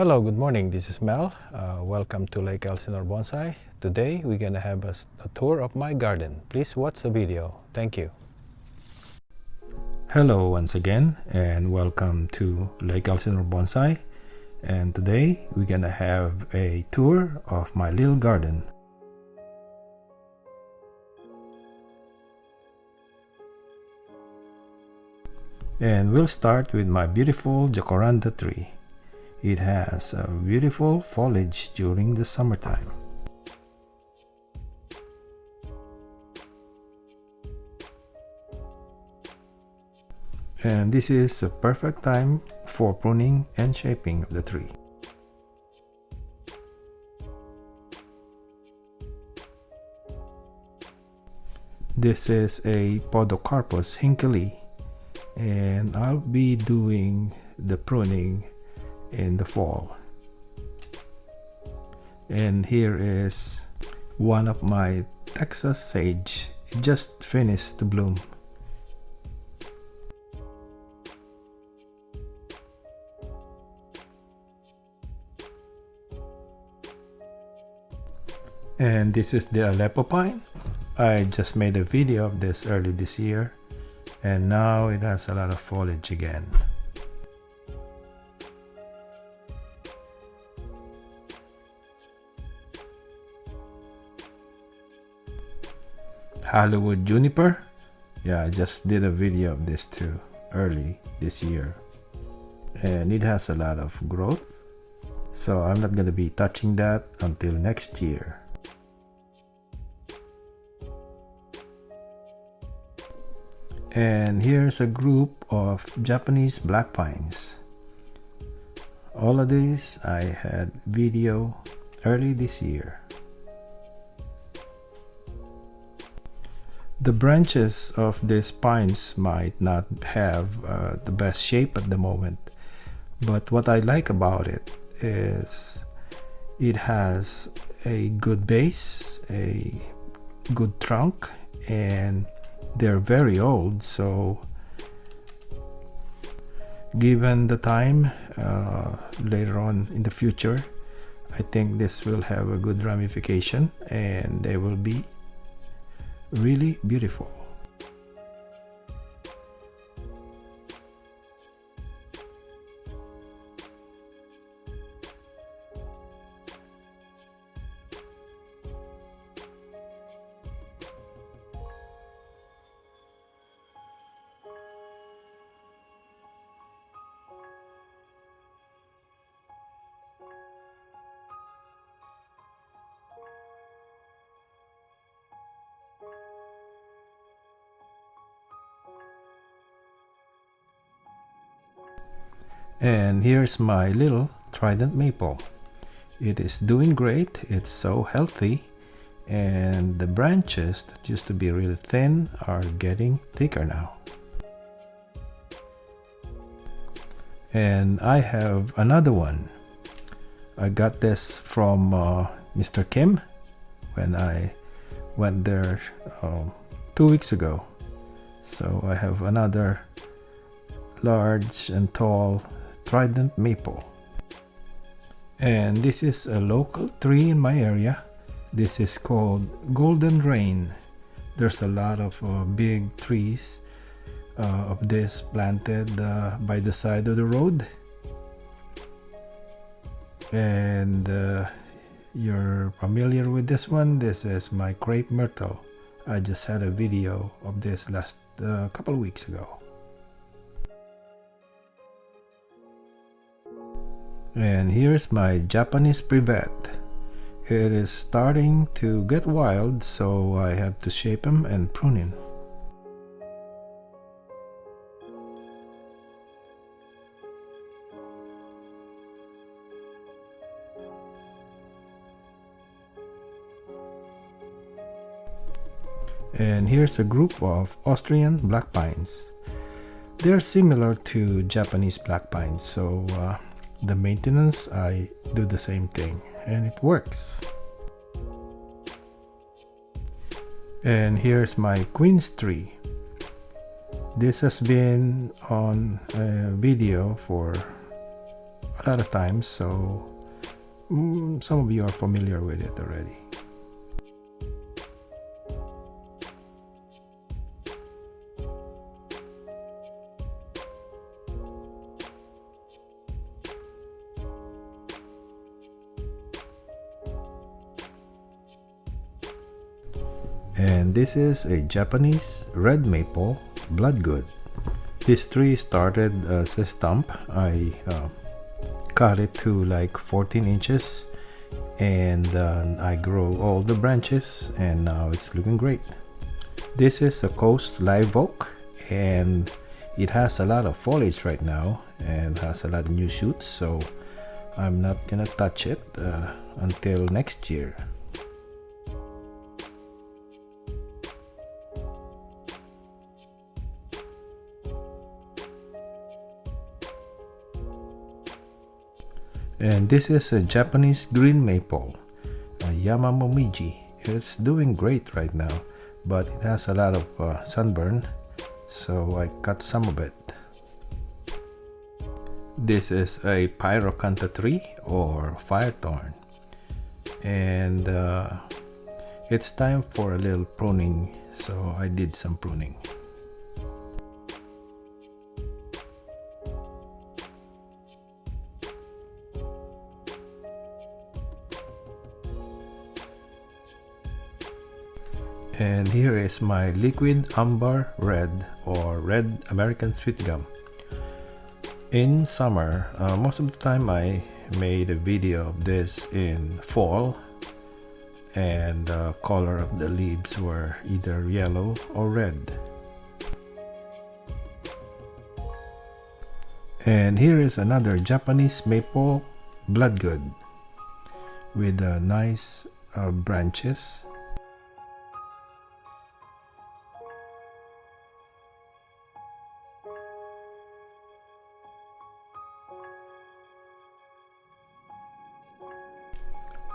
Hello, good morning. This is Mel. Welcome to Lake Elsinore Bonsai. Today we're gonna have a tour of my garden. Please watch the video. Thank you. Hello once again and welcome to Lake Elsinore Bonsai. And today we're gonna have a tour of my little garden. And we'll start with my beautiful Jacaranda tree. It has a beautiful foliage during the summertime. And this is a perfect time for pruning and shaping of the tree. This is a Podocarpus hinckley, and I'll be doing the pruning in the fall. And here is one of my Texas sage. It just finished to bloom. And this is the Aleppo pine. I just made a video of this early this year, and now it has a lot of foliage again. Hollywood juniper. Yeah, I just did a video of this too early this year, and it has a lot of growth, so I'm not going to be touching that until next year. And here's a group of Japanese black pines. All of these I had video early this year. The branches of these pines might not have the best shape at the moment, but what I like about it is it has a good base, a good trunk, and they're very old, so given the time later on in the future, I think this will have a good ramification and they will be really beautiful. And here's my little trident maple. It is doing great. It's so healthy, and the branches that used to be really thin are getting thicker now. And I have another one. I got this from Mr. Kim when I went there 2 weeks ago. So I have another large and tall trident maple, and this is a local tree in my area. This is called Golden Rain. There's a lot of big trees of this planted by the side of the road, and you're familiar with this one. This is my crepe myrtle. I just had a video of this last couple of weeks ago. And here's my Japanese privet. It is starting to get wild, so I have to shape him and prune him. And here's a group of Austrian black pines. They're similar to Japanese black pines, so the maintenance, I do the same thing and it works. And here's my queen's tree. This has been on a video for a lot of times, so some of you are familiar with it already. And this is a Japanese red maple bloodgood. This tree started as a stump. I cut it to like 14 inches and I grow all the branches, and now it's looking great. This is a coast live oak, and it has a lot of foliage right now and has a lot of new shoots, so I'm not gonna touch it until next year. And this is a Japanese green maple, a Yamamomiji. It's doing great right now, but it has a lot of sunburn, so I cut some of it. This is a Pyracantha tree or firethorn, and it's time for a little pruning, so I did some pruning. And here is my liquid amber red or red American sweet gum. In summer, most of the time I made a video of this in fall, and the color of the leaves were either yellow or red. And here is another Japanese maple bloodgood with nice branches.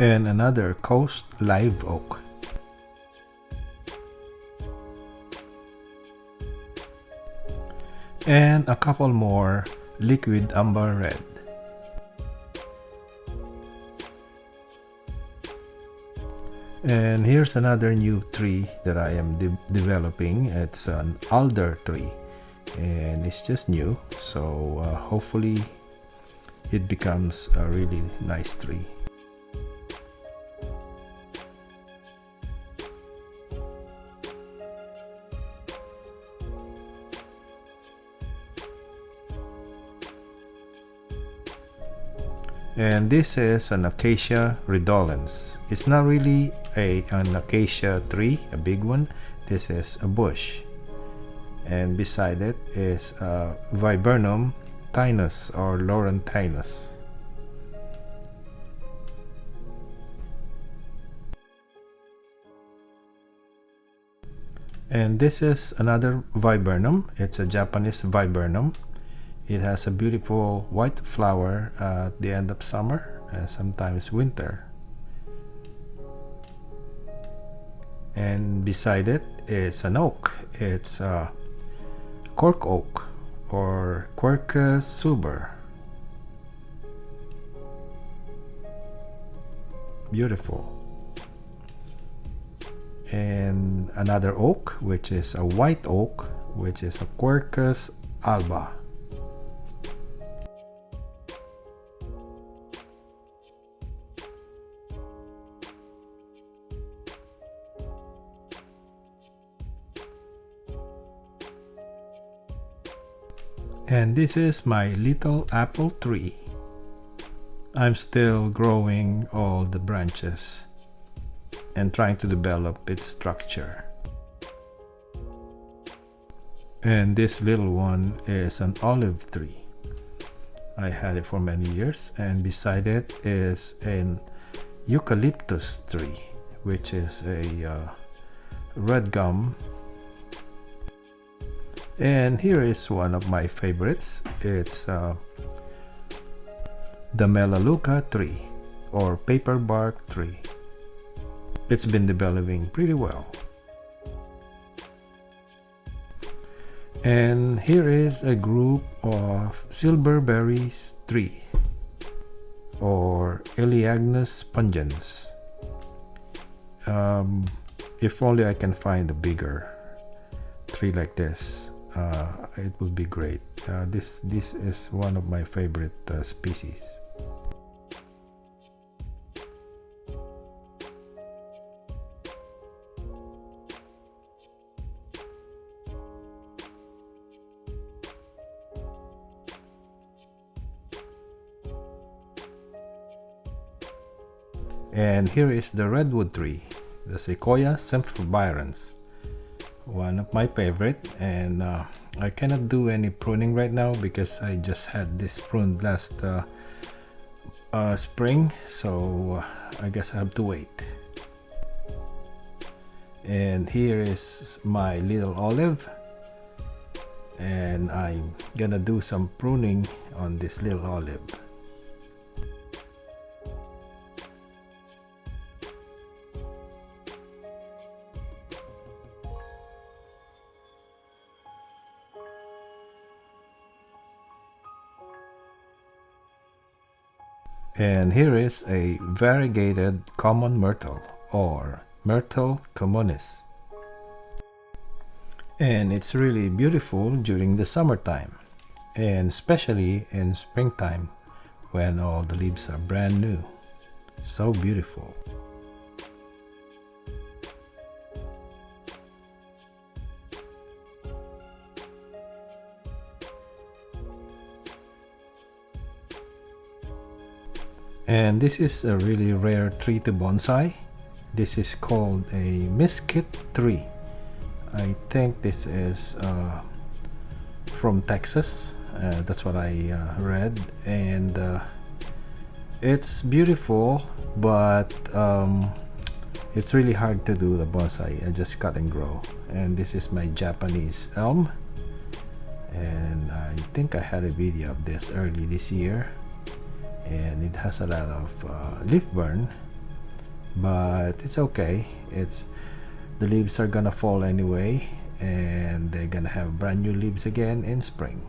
And another coast live oak. And a couple more liquid amber red. And here's another new tree that I am developing. It's an alder tree, and it's just new, so hopefully it becomes a really nice tree. And this is an Acacia redolens. It's not really an acacia tree, a big one. This is a bush. And beside it is Viburnum tinus or Laurentinus. And this is another viburnum. It's a Japanese viburnum. It has a beautiful white flower at the end of summer and sometimes winter. And beside it is an oak. It's a cork oak or Quercus suber. Beautiful. And another oak, which is a white oak, which is a Quercus alba. And this is my little apple tree. I'm still growing all the branches and trying to develop its structure. And this little one is an olive tree. I had it for many years, and beside it is an eucalyptus tree, which is a red gum. And here is one of my favorites. It's the Melaleuca tree or paper bark tree. It's been developing pretty well. And here is a group of silverberries tree. or Elaeagnus pungens. If only I can find a bigger tree like this, it would be great. This is one of my favorite species. And here is the redwood tree, the Sequoia sempervirens, one of my favorite. And I cannot do any pruning right now because I just had this pruned last spring, so I guess I have to wait. And here is my little olive, and I'm gonna do some pruning on this little olive. And here is a variegated common myrtle, or Myrtle communis. And it's really beautiful during the summertime, and especially in springtime when all the leaves are brand new. So beautiful. And this is a really rare tree to bonsai. This is called a mesquite tree. I think this is from Texas. That's what I read. And it's beautiful, but it's really hard to do the bonsai. I just cut and grow. And this is my Japanese elm. And I think I had a video of this early this year. And it has a lot of leaf burn, but it's okay. The leaves are gonna fall anyway, and they're gonna have brand new leaves again in spring.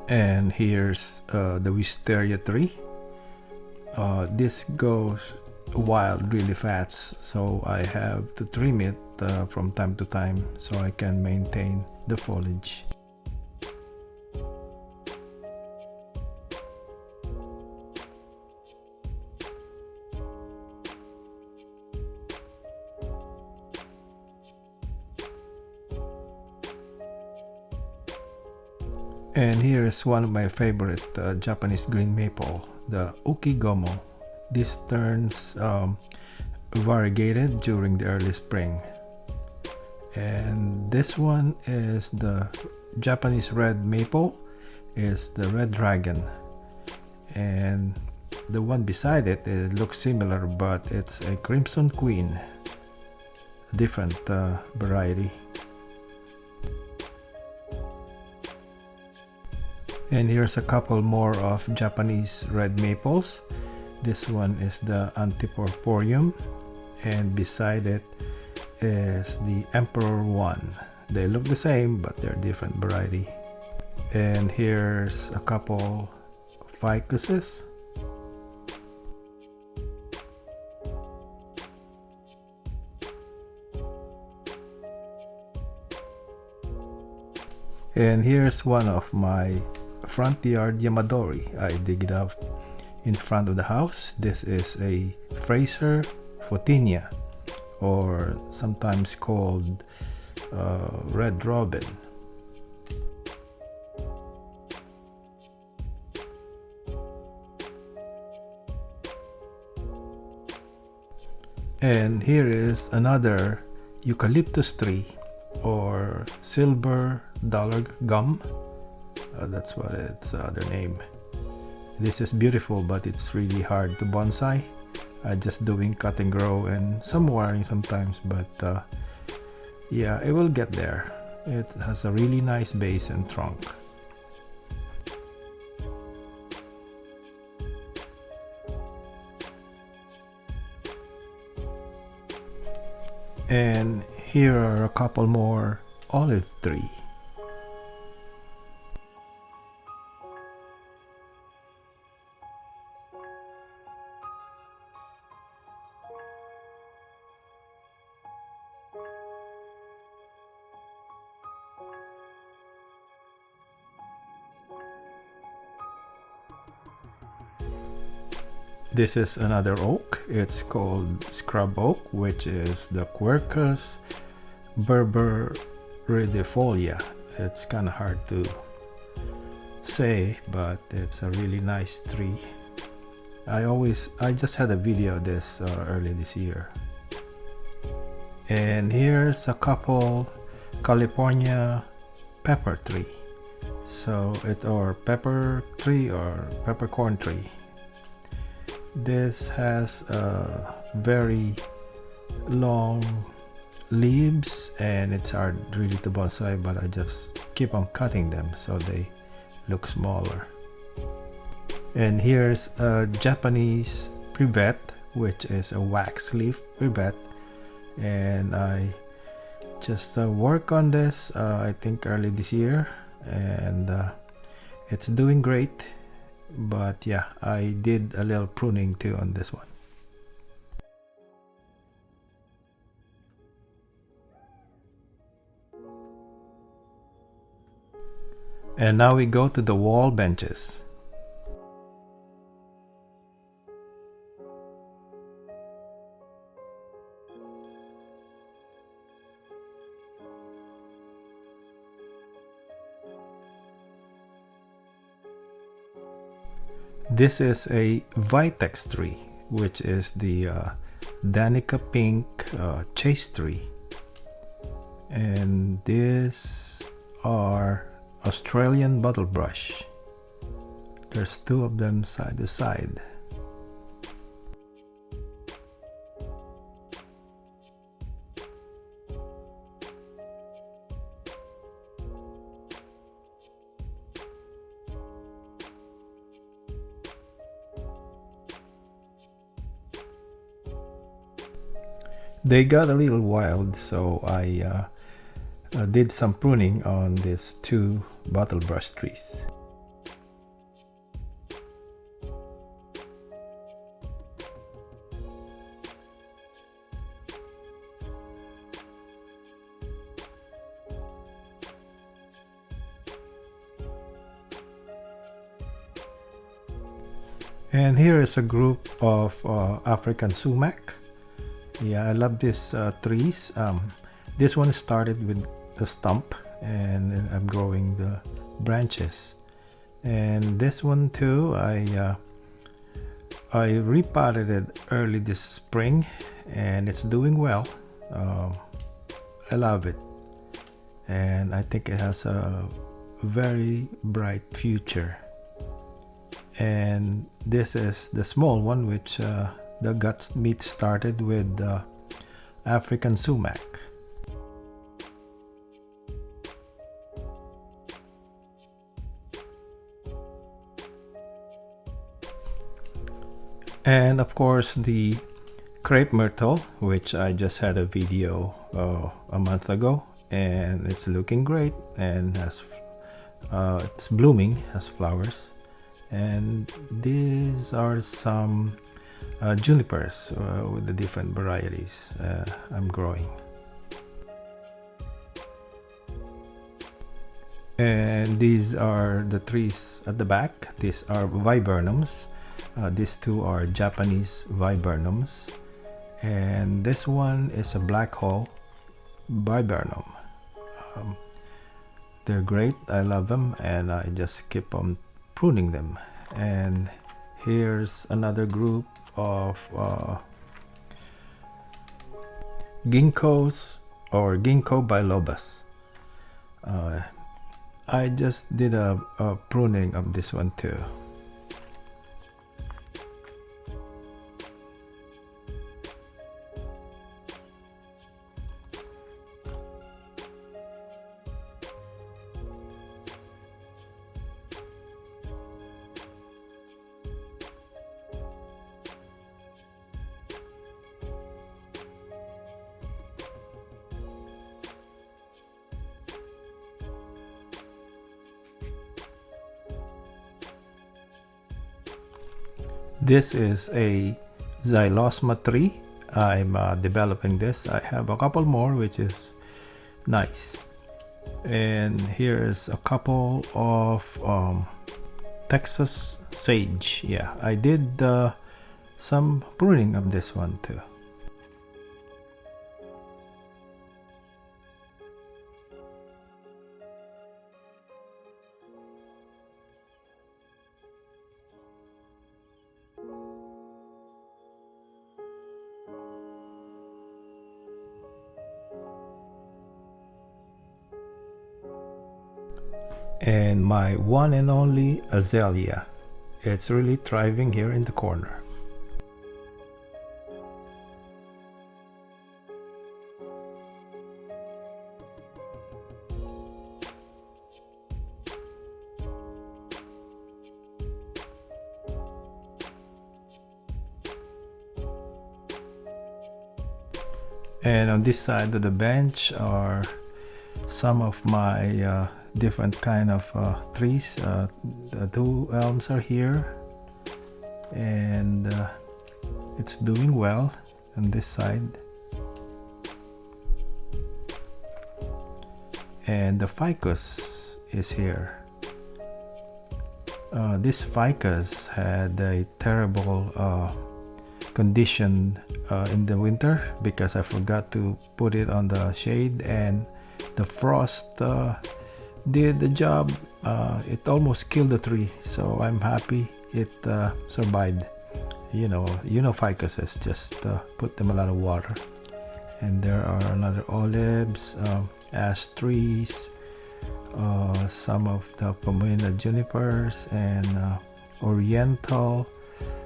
And here's the wisteria tree. This goes wild really fast, so I have to trim it from time to time so I can maintain the foliage. And here is one of my favorite Japanese green maple, the Ukigomo. This turns variegated during the early spring. And this one is the Japanese red maple, is the red dragon. And the one beside it, it looks similar, but it's a crimson queen, different variety. And here's a couple more of Japanese red maples. This one is the Antipurpureum, and beside it is the Emperor one. They look the same, but they're different variety. And here's a couple ficuses. And here's one of my front yard Yamadori. I dig it up in front of the house. This is a Fraser Photinia, or sometimes called red robin. And here is another eucalyptus tree, or silver dollar gum. That's what its other name. This is beautiful, but it's really hard to bonsai. just doing cut and grow and some wiring sometimes, but yeah, it will get there. It has a really nice base and trunk. And here are a couple more olive trees. This is another oak. It's called scrub oak, which is the Quercus berberidifolia. It's kind of hard to say, but it's a really nice tree. I just had a video of this early this year. And here's a couple California pepper tree. So or pepper tree or peppercorn tree. This has very long leaves and it's hard really to bonsai, but I just keep on cutting them so they look smaller. And here's a Japanese privet, which is a wax leaf privet, and I just work on this I think early this year, and it's doing great. But yeah, I did a little pruning too on this one. And now we go to the wall benches. This is a Vitex tree, which is the Danica pink chase tree. And these are Australian bottle brush. There's two of them side to side. They got a little wild, so I did some pruning on these two bottle brush trees. And here is a group of African sumac. Yeah, I love these trees. This one started with the stump and I'm growing the branches. And this one too, I repotted it early this spring and it's doing well. I love it. And I think it has a very bright future. And this is the small one, which the gut meat started with African sumac. And of course the crepe myrtle, which I just had a video a month ago, and it's looking great and has it's blooming, has flowers. And these are some junipers with the different varieties I'm growing. And these are the trees at the back. These are viburnums. These two are Japanese viburnums. And this one is a black hole viburnum. They're great. I love them and I just keep on pruning them. And here's another group of ginkgos or ginkgo bilobas. I just did a pruning of this one too. This is a xylosma tree. I'm developing this. I have a couple more, which is nice. And here's a couple of Texas sage. Yeah, I did some pruning of this one too. And my one and only azalea. It's really thriving here in the corner. And on this side of the bench are some of my different kind of trees. The two elms are here, and it's doing well on this side. And the ficus is here. This ficus had a terrible condition in the winter because I forgot to put it on the shade, and the frost did the job. It almost killed the tree, so I'm happy it survived. You know ficuses, just put them a lot of water. And there are another olives, ash trees, some of the Pomona junipers, and oriental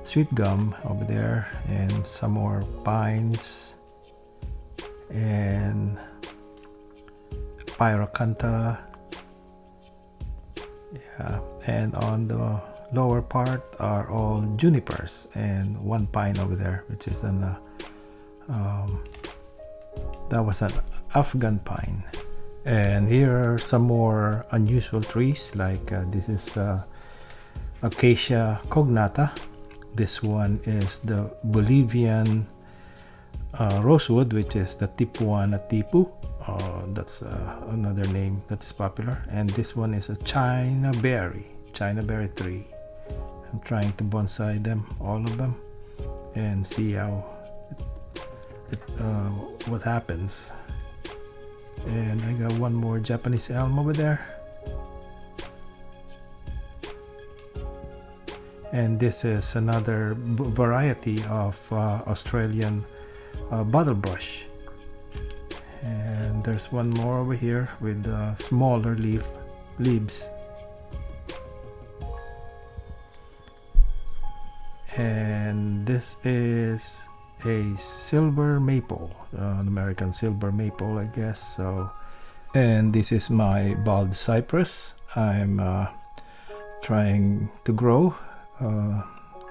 sweet gum over there, and some more pines, and pyracantha. Yeah, and on the lower part are all junipers and one pine over there, which is an that was an Afghan pine. And here are some more unusual trees, like this is Acacia cognata. This one is the Bolivian rosewood, which is the Tipuana tipu. That's another name that's popular. And this one is a China berry tree. I'm trying to bonsai them, all of them, and see how what happens. And I got one more Japanese elm over there. And this is another variety of Australian bottle brush. And there's one more over here with smaller leaves. And this is a silver maple, an American silver maple, I guess. So, and this is my bald cypress. I'm trying to grow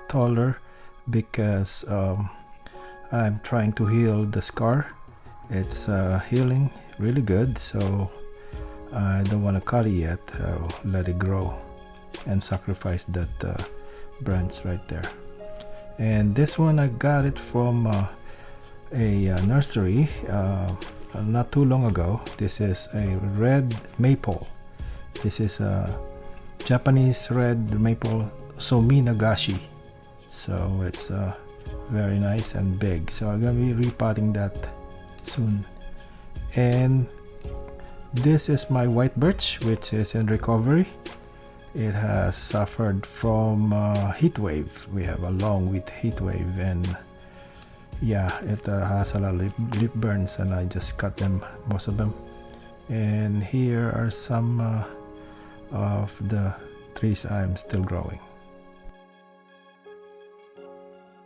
taller because I'm trying to heal the scar. It's healing really good, so I don't want to cut it yet. I'll let it grow and sacrifice that branch right there. And this one I got it from a nursery not too long ago. This is a red maple. This is a Japanese red maple Sominagashi. So it's very nice and big. So I'm gonna be repotting that soon. And this is my white birch, which is in recovery. It has suffered from heat wave. We have a long heat wave, and yeah, it has a lot of leaf burns, and I just cut them, most of them. And here are some of the trees I'm still growing.